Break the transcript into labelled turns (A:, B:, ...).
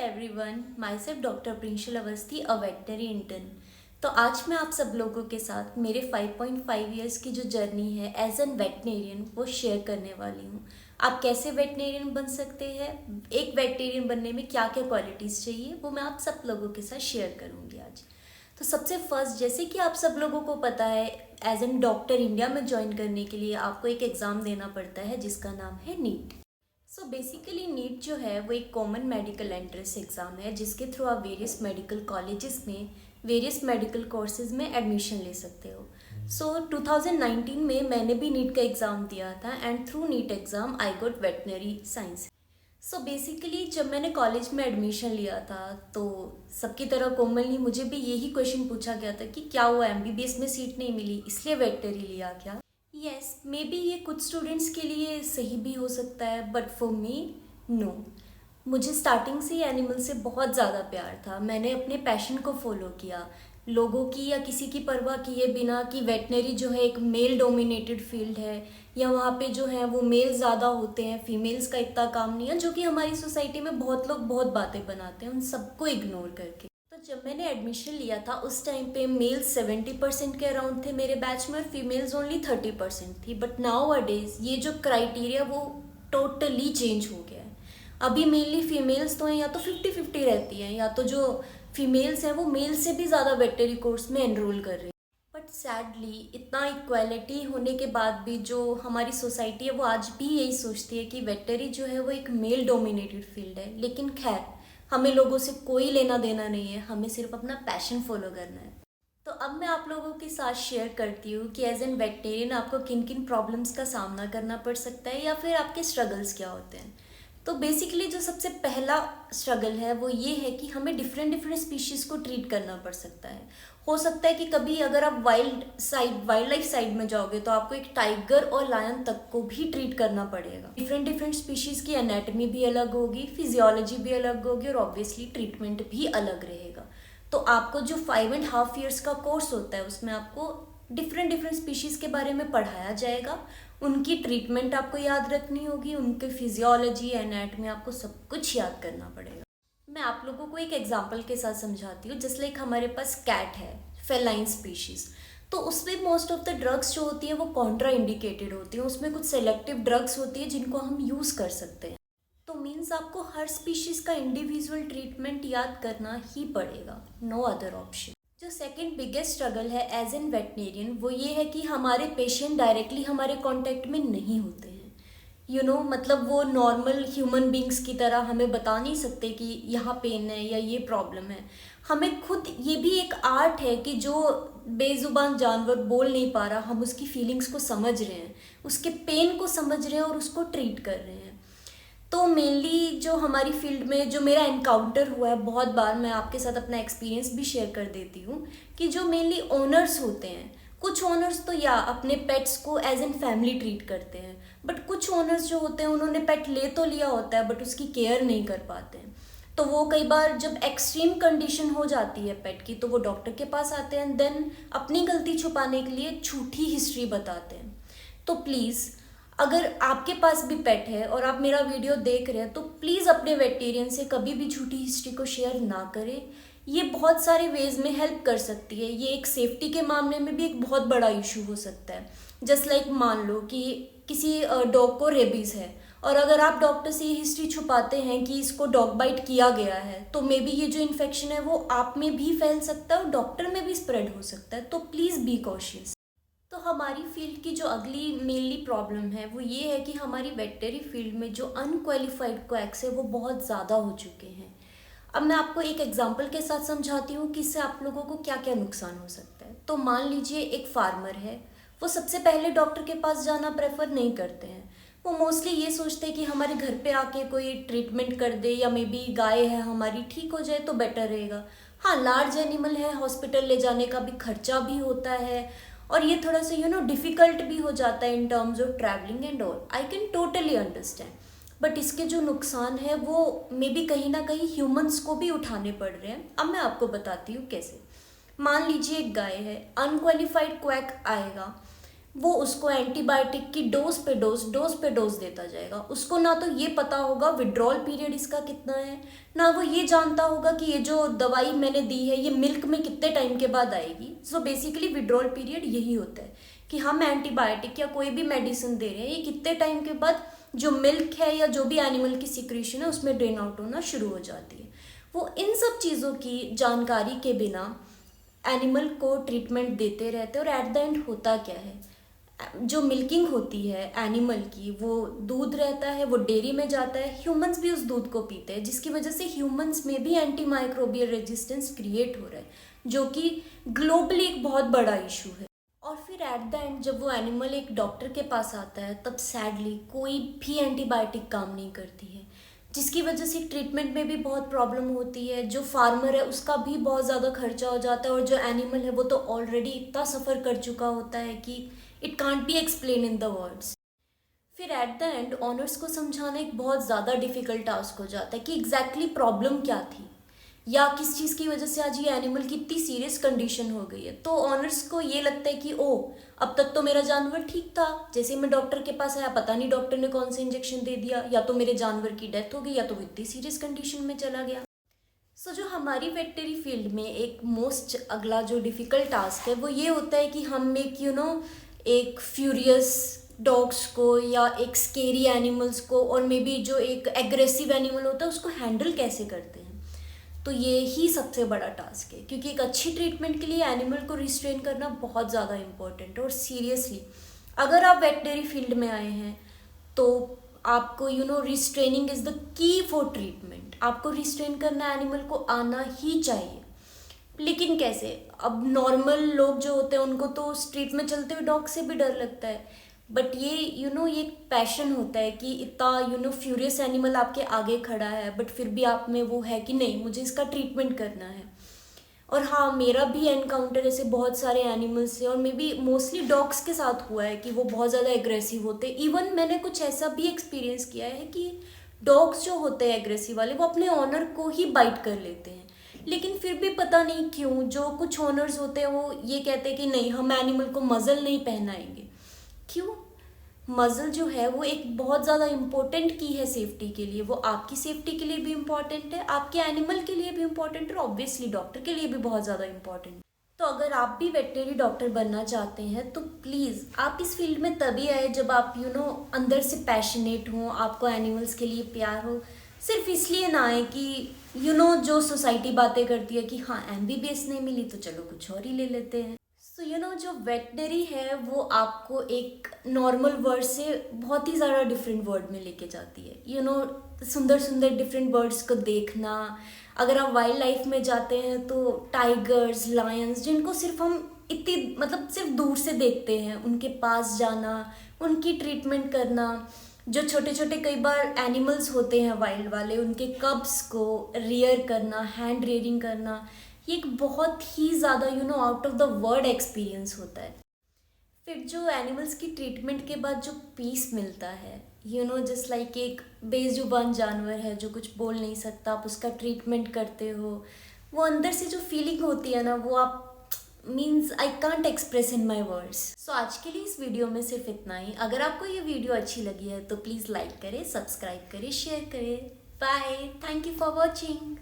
A: Everyone, myself doctor Prinshal Awasthi, a veterinary intern. तो आज मैं आप सब लोगों के साथ मेरे 5.5 इयर्स की जो जर्नी है एज एन वेटनेरियन वो शेयर करने वाली हूँ। आप कैसे वेटनेरियन बन सकते हैं, एक वेटनेरियन बनने में क्या क्या क्वालिटीज़ चाहिए, वो मैं आप सब लोगों के साथ शेयर करूँगी आज। तो सबसे फर्स्ट, जैसे कि आप सब लोगों को पता है, एज एन डॉक्टर इंडिया में ज्वाइन करने के लिए आपको एक एग्ज़ाम देना पड़ता है जिसका नाम है नीट। सो बेसिकली नीट जो है वो एक कॉमन मेडिकल एंट्रेंस एग्ज़ाम है जिसके थ्रू आप वेरियस मेडिकल कॉलेजेस में वेरियस मेडिकल कोर्सेज में एडमिशन ले सकते हो। सो 2019 में मैंने भी नीट का एग्ज़ाम दिया था and through NEET exam I got veterinary science. So basically जब मैंने कॉलेज में एडमिशन लिया था तो सबकी तरह कॉमनली मुझे भी यही क्वेश्चन पूछा गया था कि क्या हुआ, एमबीबीएस में सीट नहीं मिली इसलिए वेटनरी लिया क्या। यस, मे बी ये कुछ स्टूडेंट्स के लिए सही भी हो सकता है, बट फॉर मी नो। मुझे स्टार्टिंग से ही एनिमल से बहुत ज़्यादा प्यार था। मैंने अपने पैशन को फॉलो किया, लोगों की या किसी की परवाह किए बिना कि वेटनरी जो है एक मेल डोमिनेटेड फील्ड है या वहाँ पे जो है वो मेल ज़्यादा होते हैं, फीमेल्स का इतना काम नहीं है, जो कि हमारी सोसाइटी में बहुत लोग बहुत बातें बनाते हैं उन सबको इग्नोर करके। तो जब मैंने एडमिशन लिया था उस टाइम पे मेल्स 70% के अराउंड थे मेरे बैच में और फीमेल्स ओनली 30% थी। बट नाउ अडेज ये जो क्राइटेरिया वो टोटली चेंज हो गया है। अभी मेनली फीमेल्स तो हैं, या तो 50-50 रहती हैं, या तो जो फीमेल्स हैं वो मेल से भी ज़्यादा वेटनरी कोर्स में एनरोल कर रही हैं। बट सैडली इतना इक्वालिटी होने के बाद भी जो हमारी सोसाइटी है वो आज भी यही सोचती है कि वेटनरी जो है वो एक मेल डोमिनेटेड फील्ड है। लेकिन खैर, हमें लोगों से कोई लेना देना नहीं है, हमें सिर्फ अपना पैशन फॉलो करना है। तो अब मैं आप लोगों के साथ शेयर करती हूँ कि एज एन वेटनेरियन आपको किन किन प्रॉब्लम्स का सामना करना पड़ सकता है या फिर आपके स्ट्रगल्स क्या होते हैं। तो बेसिकली जो सबसे पहला स्ट्रगल है वो ये है कि हमें डिफरेंट डिफरेंट स्पीशीज़ को ट्रीट करना पड़ सकता है। हो सकता है कि कभी अगर आप वाइल्ड लाइफ साइड में जाओगे तो आपको एक टाइगर और लायन तक को भी ट्रीट करना पड़ेगा। डिफरेंट डिफरेंट स्पीशीज़ की एनाटमी भी अलग होगी, फिजियोलॉजी भी अलग होगी और ऑब्वियसली ट्रीटमेंट भी अलग रहेगा। तो आपको जो 5.5 years का कोर्स होता है उसमें आपको डिफरेंट डिफरेंट स्पीशीज़ के बारे में पढ़ाया जाएगा, उनकी ट्रीटमेंट आपको याद रखनी होगी, उनके फिजियोलॉजी एनाटमी आपको सब कुछ याद करना पड़ेगा। मैं आप लोगों को एक एग्जांपल के साथ समझाती हूँ। जैसे लाइक हमारे पास कैट है, फेलाइन स्पीशीज़, तो उसमें मोस्ट ऑफ द ड्रग्स जो होती हैं वो कॉन्ट्रा इंडिकेटेड होती हैं। उसमें कुछ सेलेक्टिव ड्रग्स होती है जिनको हम यूज़ कर सकते हैं। तो मीन्स आपको हर स्पीशीज़ का इंडिविजुअल ट्रीटमेंट याद करना ही पड़ेगा, नो अदर ऑप्शन। जो सेकंड बिगेस्ट स्ट्रगल है एज एन वेटनेरियन वो ये है कि हमारे पेशेंट डायरेक्टली हमारे कांटेक्ट में नहीं होते हैं। मतलब वो नॉर्मल ह्यूमन बींग्स की तरह हमें बता नहीं सकते कि यहाँ पेन है या ये प्रॉब्लम है। हमें खुद, ये भी एक आर्ट है कि जो बेजुबान जानवर बोल नहीं पा रहा, हम उसकी फीलिंग्स को समझ रहे हैं, उसके पेन को समझ रहे हैं और उसको ट्रीट कर रहे हैं। तो मेनली जो हमारी फील्ड में जो मेरा एनकाउंटर हुआ है बहुत बार, मैं आपके साथ अपना एक्सपीरियंस भी शेयर कर देती हूँ कि जो मेनली ओनर्स होते हैं, कुछ ओनर्स तो या अपने पेट्स को एज एन फैमिली ट्रीट करते हैं, बट कुछ ओनर्स जो होते हैं उन्होंने पेट ले तो लिया होता है बट उसकी केयर नहीं कर पाते हैं। तो वो कई बार जब एक्सट्रीम कंडीशन हो जाती है पेट की तो वो डॉक्टर के पास आते हैं, देन अपनी गलती छुपाने के लिए झूठी हिस्ट्री बताते हैं। तो प्लीज़, अगर आपके पास भी पेट है और आप मेरा वीडियो देख रहे हैं तो प्लीज़ अपने वेटेरियन से कभी भी झूठी हिस्ट्री को शेयर ना करें। ये बहुत सारे वेज में हेल्प कर सकती है। ये एक सेफ्टी के मामले में भी एक बहुत बड़ा इशू हो सकता है। जस्ट लाइक मान लो कि किसी डॉग को रेबीज़ है और अगर आप डॉक्टर से ये हिस्ट्री छुपाते हैं कि इसको डॉग बाइट किया गया है तो मे बी ये जो इन्फेक्शन है वो आप में भी फैल सकता है और डॉक्टर में भी स्प्रेड हो सकता है। तो प्लीज़ बी कॉशियस। तो हमारी फील्ड की जो अगली मेनली प्रॉब्लम है वो ये है कि हमारी वेटनरी फील्ड में जो अनक्वालिफाइड क्वैक्स है वो बहुत ज़्यादा हो चुके हैं। अब मैं आपको एक एग्जांपल के साथ समझाती हूँ कि इससे आप लोगों को क्या क्या नुकसान हो सकता है। तो मान लीजिए एक फार्मर है, वो सबसे पहले डॉक्टर के पास जाना प्रेफर नहीं करते हैं। वो मोस्टली ये सोचते हैं कि हमारे घर पे आके कोई ट्रीटमेंट कर दे या मे बी गाय है हमारी ठीक हो जाए तो बेटर रहेगा। हाँ, लार्ज एनिमल है, हॉस्पिटल ले जाने का भी खर्चा भी होता है और ये थोड़ा सा डिफ़िकल्ट भी हो जाता है in terms of travelling and all. I can totally understand, but इसके जो नुकसान है वो मे बी कहीं ना कहीं ह्यूमंस को भी उठाने पड़ रहे हैं। अब मैं आपको बताती हूँ कैसे। मान लीजिए एक गाय है, अनक्वालिफाइड क्वैक आएगा, वो उसको एंटीबायोटिक की डोज पे डोज देता जाएगा। उसको ना तो ये पता होगा विड्रॉल पीरियड इसका कितना है, ना वो ये जानता होगा कि ये जो दवाई मैंने दी है ये मिल्क में कितने टाइम के बाद आएगी। सो बेसिकली विड्रॉल पीरियड यही होता है कि हम एंटीबायोटिक या कोई भी मेडिसिन दे रहे हैं, ये कितने टाइम के बाद जो मिल्क है या जो भी एनिमल की सिक्रीशन है उसमें ड्रेन आउट होना शुरू हो जाती है। वो इन सब चीज़ों की जानकारी के बिना एनिमल को ट्रीटमेंट देते रहते हैं। और एट द एंड होता क्या है, जो मिल्किंग होती है एनिमल की, वो दूध रहता है, वो डेयरी में जाता है, ह्यूमंस भी उस दूध को पीते हैं, जिसकी वजह से ह्यूमंस में भी एंटी माइक्रोबियल रेजिस्टेंस क्रिएट हो रहा है, जो कि ग्लोबली एक बहुत बड़ा इशू है। और फिर एट द एंड जब वो एनिमल एक डॉक्टर के पास आता है तब सैडली कोई भी एंटीबायोटिक काम नहीं करती है, जिसकी वजह से ट्रीटमेंट में भी बहुत प्रॉब्लम होती है। जो फार्मर है उसका भी बहुत ज़्यादा खर्चा हो जाता है, और जो एनिमल है वो तो ऑलरेडी इतना सफ़र कर चुका होता है कि it can't be explain in the words. फिर एट द एंड ऑनर्स को समझाना एक बहुत ज़्यादा डिफ़िकल्ट टास्क हो जाता है कि एग्जैक्टली प्रॉब्लम क्या थी, या किस चीज़ की वजह से आज ये एनिमल की इतनी सीरियस कंडीशन हो गई है। तो ऑनर्स को ये लगता है कि ओ, अब तक तो मेरा जानवर ठीक था, जैसे मैं डॉक्टर के पास आया पता नहीं डॉक्टर ने कौन सा इंजेक्शन दे दिया, या तो मेरे जानवर की डेथ हो गई या तो वो इतनी सीरियस कंडीशन में चला गया। सो जो हमारी वेटनरी फील्ड में एक मोस्ट अगला जो डिफ़िकल्ट टास्क है वो ये होता है कि हम एक फ्यूरियस डॉग्स को या एक स्केरी एनिमल्स को और मे बी जो एक एग्रेसिव एनिमल होता है उसको हैंडल कैसे करते हैं। तो ये ही सबसे बड़ा टास्क है, क्योंकि एक अच्छी ट्रीटमेंट के लिए एनिमल को रिस्ट्रेन करना बहुत ज़्यादा इम्पोर्टेंट है। और सीरियसली अगर आप वेटनरी फील्ड में आए हैं तो आपको restraining is the key for treatment. आपको रिस्ट्रेन करना एनिमल को आना ही चाहिए। लेकिन कैसे, अब नॉर्मल लोग जो होते हैं उनको तो स्ट्रीट में चलते हुए डॉग से भी डर लगता है, बट ये ये एक पैशन होता है कि इतना फ्यूरियस एनिमल आपके आगे खड़ा है, बट फिर भी आप में वो है कि नहीं मुझे इसका ट्रीटमेंट करना है। और हाँ, मेरा भी एनकाउंटर ऐसे बहुत सारे एनिमल्स से और मे बी मोस्टली डॉग्स के साथ हुआ है कि वो बहुत ज़्यादा एग्रेसिव होते हैं। इवन मैंने कुछ ऐसा भी एक्सपीरियंस किया है कि डॉग्स जो होते हैं एग्रेसिव वाले वो अपने ऑनर को ही बाइट कर लेते हैं, लेकिन फिर भी पता नहीं क्यों जो कुछ ओनर्स होते हैं वो ये कहते हैं कि नहीं हम एनिमल को मज़ल नहीं पहनाएंगे। क्यों? मज़ल जो है वो एक बहुत ज़्यादा इम्पोर्टेंट की है सेफ्टी के लिए। वो आपकी सेफ्टी के लिए भी इम्पॉर्टेंट है, आपके एनिमल के लिए भी इम्पॉर्टेंट है, और ऑब्वियसली डॉक्टर के लिए भी बहुत ज़्यादा इम्पॉर्टेंट है। तो अगर आप भी वेटनरी डॉक्टर बनना चाहते हैं तो प्लीज़ आप इस फील्ड में तभी आए जब आप अंदर से पैशनेट हों, आपको एनिमल्स के लिए प्यार हो। सिर्फ इसलिए ना आए कि जो सोसाइटी बातें करती है कि हाँ एमबीबीएस नहीं मिली तो चलो कुछ और ही ले लेते हैं। सो जो वेटनरी है वो आपको एक नॉर्मल वर्ड से बहुत ही ज़्यादा डिफरेंट वर्ड में लेके जाती है। सुंदर सुंदर डिफरेंट बर्ड्स को देखना। अगर आप वाइल्ड लाइफ में जाते हैं तो टाइगर्स, लायंस, जिनको सिर्फ हम इतनी सिर्फ दूर से देखते हैं, उनके पास जाना, उनकी ट्रीटमेंट करना। जो छोटे छोटे कई बार एनिमल्स होते हैं वाइल्ड वाले, उनके कब्स को रियर करना, हैंड रियरिंग करना, ये एक बहुत ही ज़्यादा out of the world experience होता है। फिर जो एनिमल्स की ट्रीटमेंट के बाद जो पीस मिलता है, जस्ट लाइक एक बेजुबान जानवर है जो कुछ बोल नहीं सकता, आप उसका ट्रीटमेंट करते हो, वो अंदर से जो फीलिंग होती है ना वो आप means I can't express in my words. So आज के लिए इस वीडियो में सिर्फ इतना ही। अगर आपको ये वीडियो अच्छी लगी है तो प्लीज़ लाइक करें, सब्सक्राइब करें, शेयर करें। Bye, thank you for watching.